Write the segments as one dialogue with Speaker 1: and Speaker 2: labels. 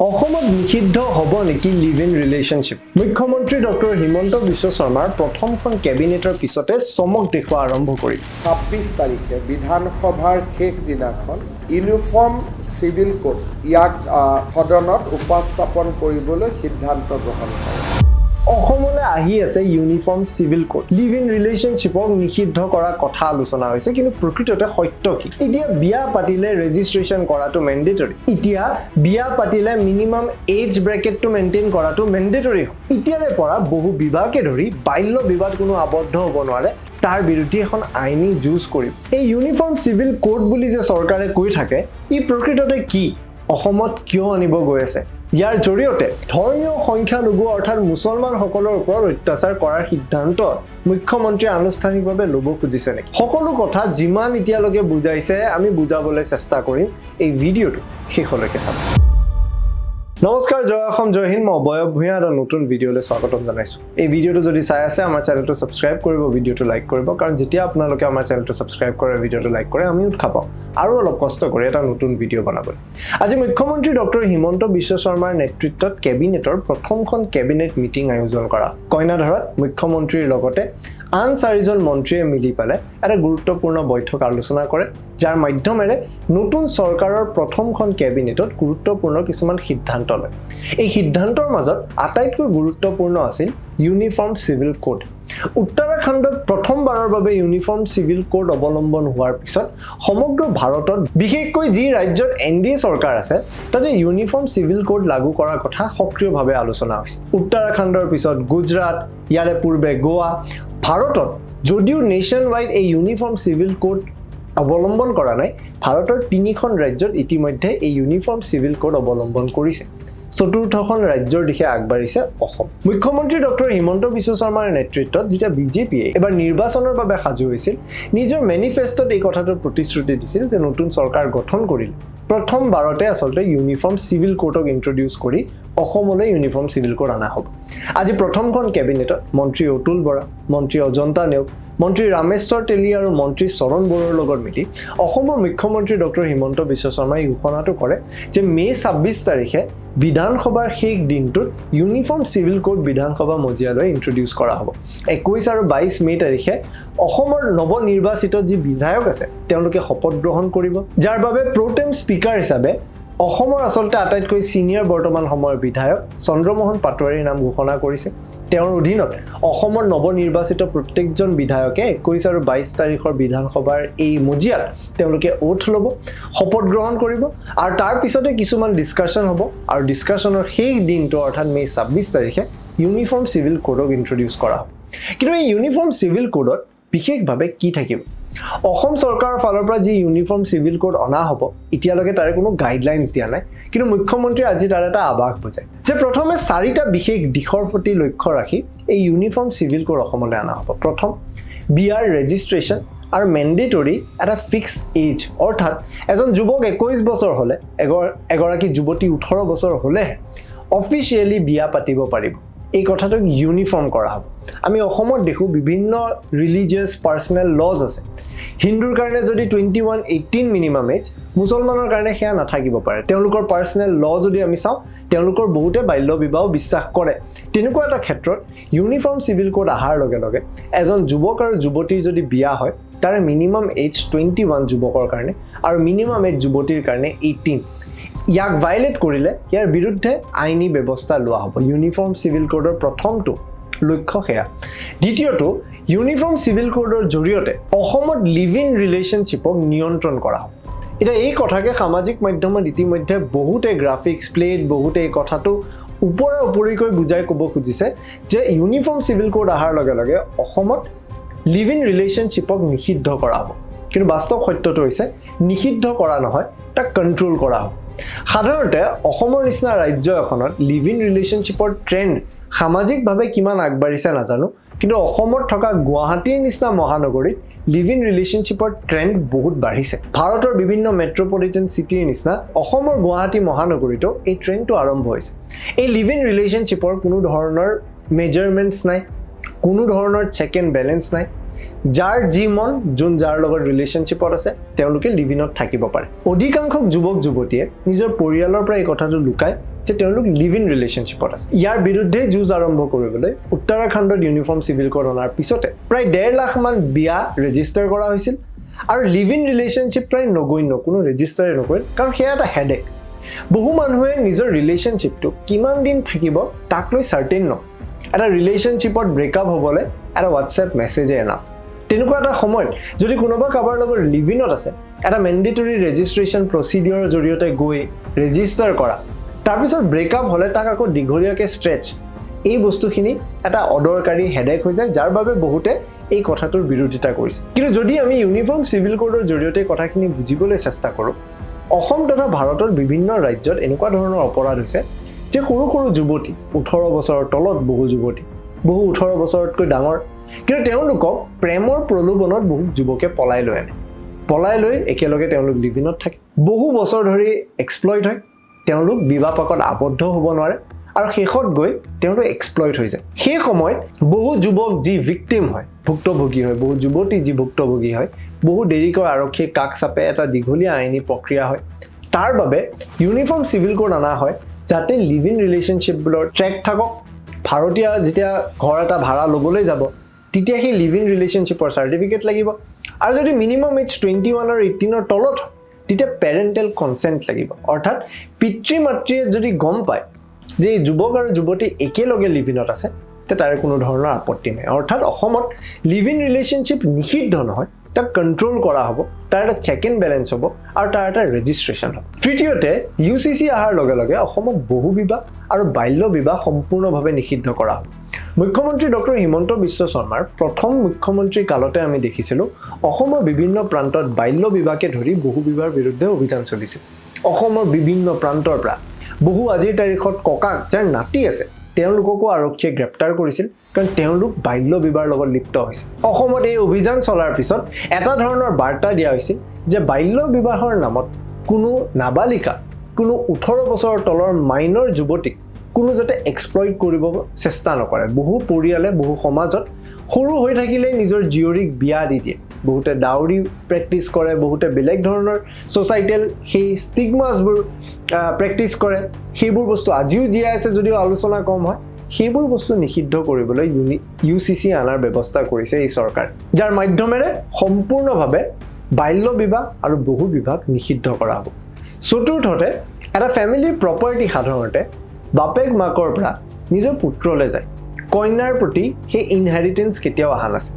Speaker 1: অসমত নিষিদ্ধ হ'ব নেকি লিভ ইন ৰিলেশ্যনশ্বিপ? মুখ্যমন্ত্ৰী ডক্টৰ হিমন্ত বিশ্ব শৰ্মাৰ প্ৰথমখন কেবিনেটৰ পিছতে চমক দেখুওৱা আৰম্ভ কৰিল।
Speaker 2: ২৬ তাৰিখে বিধানসভাৰ শেষ দিনাখন ইউনিফৰ্ম চিভিল কোড ইয়াক সদনত উপস্থাপন কৰিবলৈ সিদ্ধান্ত গ্ৰহণ কৰে।
Speaker 1: অসমলৈ আহি আছে uniform civil code. Live in ৰিলেশ্যনশ্বিপক নিষিদ্ধ কৰাৰ কথা আলোচনা হৈছে, কিন্তু প্ৰকৃততে সত্য কি? এতিয়া বিয়া পাতিলে ৰেজিষ্ট্ৰেশ্যন কৰাটো মেণ্ডেটৰী। এতিয়া বিয়া পাতিলে মিনিমাম এজ ব্ৰেকেটটো মেইনটেইন কৰাটো মেণ্ডেটৰী। এতিয়াৰে পৰা বহু বিবাহকে ধৰি বাল্য বিবাদ কোনো আবদ্ধ হ'ব নোৱাৰে, তাৰ বিৰুদ্ধে এখন আইনী যুঁজ কৰিম। এই ইউনিফৰ্ম চিভিল কোড বুলি যে চৰকাৰে কৈ থাকে, ই প্ৰকৃততে কি? অসমত কিয় আনিব গৈ আছে? ইয়াৰ জৰিয়তে ধৰ্মীয় সংখ্যালঘু অৰ্থাৎ মুছলমানসকলৰ ওপৰত অত্যাচাৰ কৰাৰ সিদ্ধান্ত মুখ্যমন্ত্ৰীয়ে আনুষ্ঠানিকভাৱে ল'ব খুজিছে নেকি? সকলো কথা যিমান এতিয়ালৈকে বুজাইছে আমি বুজাবলৈ চেষ্টা কৰিম। এই ভিডিঅ'টো শেষলৈকে চাব। নমস্কাৰ, জয় অসম, জয় হিন্দ। মই অবয়ব ভূঞা আৰু নতুন ভিডিঅ'লৈ স্বাগতম জনাইছোঁ। এই ভিডিঅ'টো যদি চাই আছে আমাৰ চেনেলটো ছাবস্ক্ৰাইব কৰিব, ভিডিঅ'টো লাইক কৰিব, কাৰণ যেতিয়া আপোনালোকে আমাৰ চেনেলটো ছাবস্ক্ৰাইব কৰে, ভিডিঅ'টো লাইক কৰে, আমি উৎসাহ পাওঁ আৰু অলপ কষ্ট কৰি এটা নতুন ভিডিঅ' বনাবলৈ। আজি মুখ্যমন্ত্ৰী ডক্টৰ হিমন্ত বিশ্ব শৰ্মাৰ নেতৃত্বত কেবিনেটৰ প্ৰথমখন কেবিনেট মিটিং আয়োজন কৰা। কইনাধৰাত মুখ্যমন্ত্ৰীৰ লগতে আন 4জন মন্ত্ৰীয়ে মিলি পেলাই এটা গুৰুত্বপূৰ্ণ বৈঠক আলোচনা কৰে, যাৰ মাধ্যমেৰে নতুন চৰকাৰৰ প্ৰথমখন কেবিনেটত গুৰুত্বপূৰ্ণ কিছুমান সিদ্ধান্ত লয়। এই সিদ্ধান্তৰ মাজত আটাইতকৈ গুৰুত্বপূৰ্ণ আছিল ইউনিফৰ্ম চিভিল কোড। উত্তৰাখণ্ডত প্ৰথমবাৰৰ বাবে ইউনিফৰ্ম চিভিল কোড অৱলম্বন হোৱাৰ পিছত সমগ্ৰ ভাৰতত, বিশেষকৈ যি ৰাজ্যত NDA চৰকাৰ আছে, তাতে ইউনিফৰ্ম চিভিল কোড লাগু কৰাৰ কথা সক্ৰিয়ভাৱে আলোচনা হৈছে। উত্তৰাখণ্ডৰ পিছত গুজৰাট, ইয়াৰে পূৰ্বে গোৱা। ভাৰতত যদিও নেশ্যন ৱাইড এই ইউনিফৰ্ম চিভিল কোড অৱলম্বন কৰা নাই, ভাৰতৰ 3খন ৰাজ্যত ইতিমধ্যে এই ইউনিফৰ্ম চিভিল কোড অৱলম্বন কৰিছে। চতুৰ্থখন ৰাজ্যৰ দিশে আগবাঢ়িছে অসম। মুখ্যমন্ত্ৰী ডক্টৰ হিমন্ত বিশ্ব শৰ্মাৰ নেতৃত্বত যেতিয়া বিজেপিয়ে এবাৰ নিৰ্বাচনৰ বাবে সাজু হৈছিল, নিজৰ মেনিফেষ্টত এই কথাটোৰ প্ৰতিশ্ৰুতি দিছিল যে নতুন চৰকাৰ গঠন কৰিলে প্ৰথমবাৰতে আচলতে ইউনিফৰ্ম চিভিল কোডক ইন্ট্ৰডিউচ কৰি অসমলৈ ইউনিফৰ্ম চিভিল কোড অনা হ'ব। আজি প্ৰথমখন কেবিনেটত মন্ত্ৰী অতুল বৰা, মন্ত্ৰী অজন্তা নেওগ, মন্ত্ৰী ৰামেশ্বৰ তেলী আৰু মন্ত্ৰী চৰণ বড়োৰ লগত মিলি অসমৰ মুখ্যমন্ত্ৰী ডক্টৰ হিমন্ত বিশ্ব শৰ্মাই ঘোষণাটো কৰে যে মে' 26 তাৰিখে বিধানসভাৰ শেষ দিনটোত ইউনিফৰ্ম চিভিল কোড বিধানসভা মজিয়ালৈ ইন্ট্ৰডিউচ কৰা হ'ব। 21 আৰু 22 মে' তাৰিখে অসমৰ নৱনিৰ্বাচিত যি বিধায়ক আছে তেওঁলোকে শপত গ্ৰহণ কৰিব, যাৰ বাবে প্ৰ'টেম স্পীকাৰ হিচাপে অসমৰ আচলতে আটাইতকৈ ছিনিয়ৰ বৰ্তমান সময়ৰ বিধায়ক চন্দ্ৰমোহন পাটোৱাৰীৰ নাম ঘোষণা কৰিছে। তেওঁৰ অধীনত অসমৰ নৱনিৰ্বাচিত প্ৰত্যেকজন বিধায়কে 21 আৰু 22 তাৰিখৰ বিধানসভাৰ এই মজিয়াত তেওঁলোকে ওথ ল'ব, শপত গ্ৰহণ কৰিব, আৰু তাৰ পিছতে কিছুমান ডিছকাশ্যন হ'ব, আৰু ডিছকাশ্যনৰ শেষ দিনটো অৰ্থাৎ মে' 26 তাৰিখে ইউনিফৰ্ম চিভিল কোডক ইন্ট্ৰডিউচ কৰা হ'ব। কিন্তু এই ইউনিফৰ্ম চিভিল কোডত বিশেষভাৱে কি থাকিব? অসম চৰকাৰৰ ফালৰ পৰা যি ইউনিফৰ্ম চিভিল কোড অনা হ'ব, এতিয়ালৈকে তাৰে কোনো গাইডলাইনছ দিয়া নাই, কিন্তু মুখ্যমন্ত্ৰীয়ে আজি তাৰ এটা আভাস বুজায় যে প্ৰথমে 4টা বিশেষ দিশৰ প্ৰতি লক্ষ্য ৰাখি এই ইউনিফৰ্ম চিভিল কোড অসমলৈ অনা হ'ব। প্ৰথম, বিয়াৰ ৰেজিষ্ট্ৰেশ্যন আৰু মেণ্ডেটৰী এটা ফিক্স এজ, অৰ্থাৎ এজন যুৱক 21 বছৰ হ'লে, এগৰাকী যুৱতী 18 বছৰ হ'লেহে অফিচিয়েলি বিয়া পাতিব পাৰিব। এই কথাটোক ইউনিফৰ্ম কৰা হ'ব। আমি অসমত দেখোঁ বিভিন্ন ৰিলিজিয়াছ পাৰ্চনেল লজ আছে। হিন্দুৰ কাৰণে যদি 21-18 মিনিমাম এজ, মুছলমানৰ কাৰণে সেয়া নাথাকিব পাৰে। তেওঁলোকৰ পাৰ্চনেল ল যদি আমি চাওঁ, তেওঁলোকৰ বহুতে বাল্য বিবাহ বিশ্বাস কৰে। তেনেকুৱা এটা ক্ষেত্ৰত ইউনিফৰ্ম চিভিল কোড অহাৰ লগে লগে এজন যুৱক আৰু যুৱতীৰ যদি বিয়া হয়, তাৰে মিনিমাম এজ 21 যুৱকৰ কাৰণে আৰু মিনিমাম এজ যুৱতীৰ কাৰণে 18। ইয়াক ভাইলেট কৰিলে ইয়াৰ বিৰুদ্ধে আইনী ব্যৱস্থা লোৱা হ'ব। ইউনিফৰ্ম চিভিল কোডৰ প্ৰথমটো লক্ষ্য সেয়া। দ্বিতীয়টো, ইউনিফৰ্ম চিভিল কোডৰ জৰিয়তে অসমত লিভ ইন ৰিলেশ্যনশ্বিপক নিয়ন্ত্ৰণ কৰা হ'ব। এতিয়া এই কথাকে সামাজিক মাধ্যমত ইতিমধ্যে বহুতে গ্ৰাফিক্স প্লেট, বহুতে এই কথাটো ওপৰিকৈ বুজাই ক'ব খুজিছে যে ইউনিফৰ্ম চিভিল কোড অহাৰ লগে লগে অসমত লিভ ইন ৰিলেশ্যনশ্বিপক নিষিদ্ধ কৰা হ'ব। কিন্তু বাস্তৱ সত্যটো হৈছে নিষিদ্ধ কৰা নহয়, তাক কণ্ট্ৰল কৰা হ'ব। সাধাৰণতে অসমৰ নিচিনা ৰাজ্য এখনত লিভ ইন ৰিলেশ্যনশ্বিপৰ ট্ৰেণ্ড সামাজিকভাৱে কিমান আগবাঢ়িছে নাজানো, কিন্তু অসমত থকা গুৱাহাটীৰ নিচিনা মহানগৰীত লিভ ইন ৰিলেশ্যনশ্বিপৰ ট্ৰেণ্ড বহুত বাঢ়িছে। ভাৰতৰ বিভিন্ন মেট্ৰপলিটেন চিটিৰ নিচিনা অসমৰ গুৱাহাটী মহানগৰীতো এই ট্ৰেণ্ডটো আৰম্ভ হৈছে। এই লিভ ইন ৰিলেশ্যনশ্বিপৰ কোনো ধৰণৰ মেজাৰমেণ্টছ নাই, কোনো ধৰণৰ চেক এণ্ড বেলেঞ্চ নাই। যাৰ যি মন, যোন যাৰ লগত ৰিলেশ্যনশ্বিপত আছে তেওঁলোকে লিভ ইনত থাকিব পাৰে। অধিকাংশ যুৱক যুৱতীয়ে নিজৰ পৰিয়ালৰ পৰা এই কথাটো লুকায় যে তেওঁলোক লিভ ইন ৰিলেশ্যনশ্বিপত আছে। ইয়াৰ বিৰুদ্ধে যুঁজ আৰম্ভ কৰিবলৈ উত্তৰাখণ্ডত ইউনিফৰ্ম চিভিল কোড অনাৰ পিছতে প্ৰায় 1.5 লাখ মান বিয়া ৰেজিষ্টাৰ কৰা হৈছিল আৰু লিভ ইন ৰিলেশ্যনশ্বিপ প্ৰায় নগণ্য, কোনো ৰেজিষ্টাৰে নকৰে, কাৰণ সেয়া এটা হেডেক। বহু মানুহে নিজৰ ৰিলেশ্যনশ্বিপটো কিমান দিন থাকিব তাক লৈ চাৰ্টেইন নহয়। এটা ৰিলেশ্যনশ্বিপত ব্ৰেকআপ হ'বলৈ এটা হোৱাটছএপ মেছেজে এনাফ। তেনেকুৱা এটা সময়ত যদি কোনোবা কাৰোবাৰ লগত লিভ ইনত আছে, এটা মেণ্ডেটৰী ৰেজিষ্ট্ৰেশ্যন প্ৰচিডিঅ'ৰৰ জৰিয়তে গৈ ৰেজিষ্টাৰ কৰা, তাৰপিছত ব্ৰেকআপ হ'লে তাক আকৌ দীঘলীয়াকৈ ষ্ট্ৰেচ, এই বস্তুখিনি এটা অদৰকাৰী হেডেক হৈ যায়, যাৰ বাবে বহুতে এই কথাটোৰ বিৰোধিতা কৰিছে। কিন্তু যদি আমি ইউনিফৰ্ম চিভিল কোডৰ জৰিয়তে কথাখিনি বুজিবলৈ চেষ্টা কৰোঁ, অসম তথা ভাৰতৰ বিভিন্ন ৰাজ্যত এনেকুৱা ধৰণৰ অপৰাধ হৈছে যে সৰু সৰু যুৱতী, 18 বছৰৰ তলত বহু যুৱতী, বহু 18 বছৰতকৈ ডাঙৰ, কিন্তু তেওঁলোকক প্ৰেমৰ প্ৰলোভনত বহু যুৱকে পলাই লৈ আনে। পলাই লৈ একেলগে তেওঁলোক লিভ ইনত থাকে, বহু বছৰ ধৰি এক্সপ্লইট হয়, তেওঁলোক বিবাহ পাকত আবদ্ধ হ'ব নোৱাৰে আৰু শেষত গৈ তেওঁলোক এক্সপ্লইট হৈ যায়। সেই সময়ত বহু যুৱক যি ভিক্টিম হয়, ভুক্তভোগী হয়, বহু যুৱতী যি ভুক্তভোগী হয়, বহু দেৰিকৈ আৰক্ষীৰ কাষ চাপে এটা দীঘলীয়া আইনী প্ৰক্ৰিয়া হয়। তাৰ বাবে ইউনিফৰ্ম চিভিল কোড অনা হয় যাতে লিভ ইন ৰিলেশ্যনশ্বিপবোৰৰ ট্ৰেক থাকক। ভাৰতীয় যেতিয়া ঘৰ এটা ভাড়া ল'বলৈ যাব, তেতিয়া সেই লিভ ইন ৰিলেশ্যনশ্বিপৰ চাৰ্টিফিকেট লাগিব, আৰু যদি মিনিমাম এজ 21 আৰু 18ৰ তলত হয় তেতিয়া পেৰেণ্টেল কনচেণ্ট লাগিব। অৰ্থাৎ পিতৃ মাতৃয়ে যদি গম পায় যে এই যুৱক আৰু যুৱতী একেলগে লিভ ইনত আছে, তেতিয়া তাৰে কোনো ধৰণৰ আপত্তি নাই। অৰ্থাৎ অসমত লিভ ইন ৰিলেশ্যনশ্বিপ নিষিদ্ধ নহয়, তাক কণ্ট্ৰল কৰা হ'ব, তাৰ এটা চেক এণ্ড বেলেঞ্চ হ'ব আৰু তাৰ এটা ৰেজিষ্ট্ৰেশ্যন হ'ব। তৃতীয়তে, UCC অহাৰ লগে লগে অসমত বহু বিবাহ আৰু বাল্য বিবাহ সম্পূৰ্ণভাৱে নিষিদ্ধ কৰা হ'ব। মুখ্যমন্ত্ৰী ডক্টৰ হিমন্ত বিশ্ব শৰ্মাৰ প্ৰথম মুখ্যমন্ত্ৰী কালতে আমি দেখিছিলোঁ অসমৰ বিভিন্ন প্ৰান্তত বাল্য বিবাহকে ধৰি বহু বিবাহৰ বিৰুদ্ধে অভিযান চলিছিল। অসমৰ বিভিন্ন প্ৰান্তৰ পৰা বহু আজিৰ তাৰিখত ককাক যাৰ নাতি আছে তেওঁলোককো আৰক্ষীয়ে গ্ৰেপ্তাৰ কৰিছিল, কাৰণ তেওঁলোক বাল্য বিবাহৰ লগত লিপ্ত হৈছিল। অসমত এই অভিযান চলাৰ পিছত এটা ধৰণৰ বাৰ্তা দিয়া হৈছিল যে বাল্য বিবাহৰ নামত কোনো নাবালিকা, কোনো 18 বছৰৰ তলৰ মাইনৰ যুৱতীক কোনো যাতে এক্সপ্লইট কৰিব চেষ্টা নকৰে। বহু পৰিয়ালে, বহু সমাজত সৰু হৈ থাকিলেই নিজৰ জীয়ৰীক বিয়া দি দিয়ে, বহুতে ডাউৰি প্ৰেক্টিছ কৰে, বহুতে বেলেগ ধৰণৰ ছ'চাইটেল সেই ষ্টিগমাছবোৰ প্ৰেক্টিছ কৰে। সেইবোৰ বস্তু আজিও জীয়াই আছে যদিও আলোচনা কম হয়। সেইবোৰ বস্তু নিষিদ্ধ কৰিবলৈ UCC অনাৰ ব্যৱস্থা কৰিছে এই চৰকাৰ, যাৰ মাধ্যমেৰে সম্পূৰ্ণভাৱে বাল্য বিবাহ আৰু বহু বিবাহ নিষিদ্ধ কৰা হ'ব। চতুৰ্থতে, এটা ফেমিলিৰ প্ৰপাৰ্টি সাধাৰণতে বাপেক মাকৰ পৰা নিজৰ পুত্ৰলৈ যায়, কন্যাৰ প্ৰতি সেই ইনহেৰিটেঞ্চ কেতিয়াও অহা নাছিল।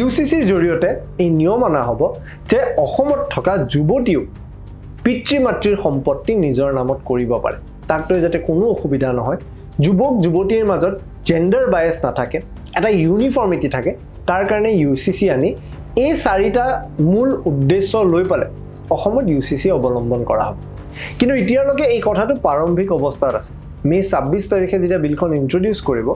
Speaker 1: UCCৰ জৰিয়তে এই নিয়ম অনা হ'ব যে অসমত থকা যুৱতীও পিতৃ মাতৃৰ সম্পত্তি নিজৰ নামত কৰিব পাৰে, তাক লৈ যাতে কোনো অসুবিধা নহয়, যুৱক যুৱতীৰ মাজত জেণ্ডাৰ বায়াছ নাথাকে, এটা ইউনিফৰ্মিটি থাকে, তাৰ কাৰণে UCC আনি এই 4টা মূল উদ্দেশ্য লৈ পেলাই অসমত UCC অৱলম্বন কৰা হ'ব। কিন্তু এতিয়ালৈকে এই কথাটো প্ৰাৰম্ভিক অৱস্থাত আছে। মে 26 তাৰিখে যেতিয়া বিলখন ইন্ট্ৰডিউচ কৰিব,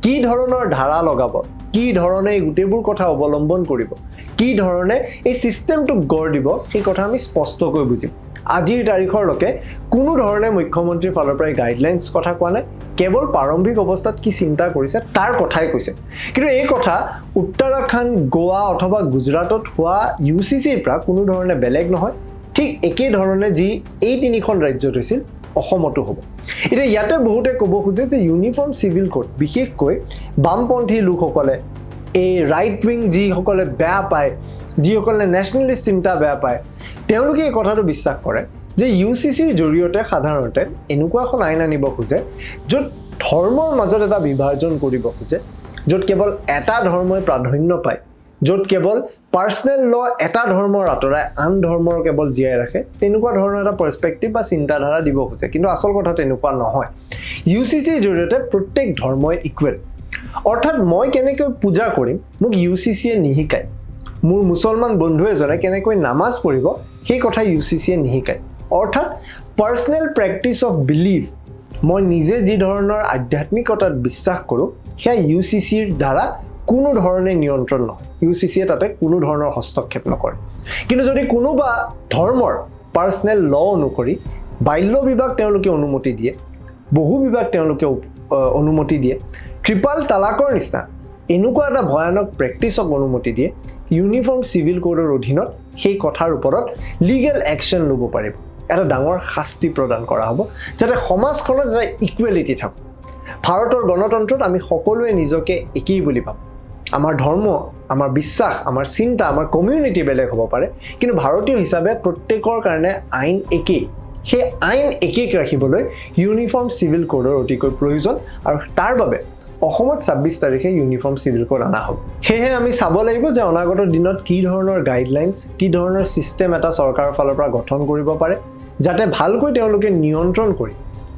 Speaker 1: কি ধৰণৰ ধাৰা লগাব, কি ধৰণে এই গোটেইবোৰ কথা অৱলম্বন কৰিব, কি ধৰণে এই ছিষ্টেমটোক গঢ় দিব, সেই কথা আমি স্পষ্টকৈ বুজিম। আজিৰ তাৰিখৰলৈকে কোনো ধৰণে মুখ্যমন্ত্ৰীৰ ফালৰ পৰা গাইডলাইনছ কথা কোৱা নাই, কেৱল প্ৰাৰম্ভিক অৱস্থাত কি চিন্তা কৰিছে তাৰ কথাই কৈছে। কিন্তু এই কথা উত্তৰাখণ্ড, গোৱা অথবা গুজৰাটত হোৱা UCCৰ পৰা কোনো ধৰণে বেলেগ নহয়, ঠিক একে ধৰণে যি এই 3খন ৰাজ্যত হৈছিল অসমতো হ'ব। এতিয়া ইয়াতে বহুতে ক'ব খোজে যে ইউনিফৰ্ম চিভিল কোড বিশেষকৈ বামপন্থী লোকসকলে, এই ৰাইট উইং যিসকলে বেয়া পায়, যিসকলে নেশ্যনেলিষ্ট চিন্তা বেয়া পায়, তেওঁলোকে এই কথাটো বিশ্বাস কৰে যে UCCৰ জৰিয়তে সাধাৰণতে এনেকুৱা এখন আইন আনিব খোজে য'ত ধৰ্মৰ মাজত এটা বিভাজন কৰিব খোজে, য'ত কেৱল এটা ধৰ্মই প্ৰাধান্য পায়, য'ত কেৱল পাৰ্চনেল ল এটা ধৰ্মৰ আঁতৰাই আন ধৰ্মৰ কেৱল জীয়াই ৰাখে, তেনেকুৱা ধৰণৰ এটা পাৰ্চপেক্টিভ বা চিন্তাধাৰা দিব খোজে। কিন্তু আচল কথা তেনেকুৱা নহয়। UCCৰ জৰিয়তে প্ৰত্যেক ধৰ্মই ইকুৱেল। অৰ্থাৎ মই কেনেকৈ পূজা কৰিম মোক UCCয়ে নিশিকায়, মোৰ মুছলমান বন্ধু এজনে কেনেকৈ নামাজ পঢ়িব সেই কথা UCCয়ে নিশিকায়। অৰ্থাৎ পাৰ্চনেল প্ৰেক্টিছ অফ বিলিভ, মই নিজে যি ধৰণৰ আধ্যাত্মিকতাত বিশ্বাস কৰোঁ সেয়া UCCৰ দ্বাৰা কোনো ধৰণে নিয়ন্ত্ৰণ নহয়, UCCয়ে তাতে কোনো ধৰণৰ হস্তক্ষেপ নকৰে। কিন্তু যদি কোনোবা ধৰ্মৰ পাৰ্চনেল ল অনুসৰি বাল্য বিবাহ তেওঁলোকে অনুমতি দিয়ে, বহু বিবাহ তেওঁলোকে অনুমতি দিয়ে, ট্ৰিপল তালাকৰ নিচিনা এনেকুৱা এটা ভয়ানক প্ৰেক্টিছক অনুমতি দিয়ে, ইউনিফৰ্ম চিভিল কোডৰ অধীনত সেই কথাৰ ওপৰত লিগেল একশ্যন ল'ব পাৰিব। এটা ডাঙৰ শাস্তি প্ৰদান কৰা হ'ব যাতে সমাজখনত এটা ইকুৱেলিটি থাকক ভাৰতৰ গণতন্ত্ৰত আমি সকলোৱে নিজকে একেই বুলি ভাবোঁ আমাৰ ধৰ্ম আমাৰ বিশ্বাস আমাৰ চিন্তা আমাৰ কমিউনিটি বেলেগ হ'ব পাৰে কিন্তু ভাৰতীয় হিচাপে প্ৰত্যেকৰ কাৰণে আইন একেই সেই আইন একেই ৰাখিবলৈ ইউনিফৰ্ম চিভিল কোডৰ অতিকৈ প্ৰয়োজন আৰু তাৰ বাবে অসমত 26 তাৰিখে ইউনিফৰ্ম চিভিল কোড অনা হ'ব সেয়ে আমি চাব লাগিব যে অনাগত দিনত কি ধৰণৰ গাইডলাইনছ কি ধৰণৰ সিস্টেম এটা চৰকাৰৰ ফালৰ পৰা গঠন কৰিব পাৰে যাতে ভালকৈ তেওঁলোকে নিয়ন্ত্ৰণ কৰি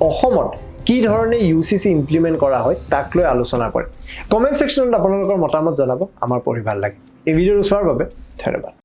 Speaker 1: অসমত কি ধৰণে ইউচিচি ইমপ্লিমেন্ট কৰা হয় তাক লৈ আলোচনা কৰে কমেন্ট সেকশনত আপোনালোকৰ মতামত জনাব আমাৰ পঢ়ি ভাল লাগে এই ভিডিঅ'টো চোৱাৰ বাবে ধন্যবাদ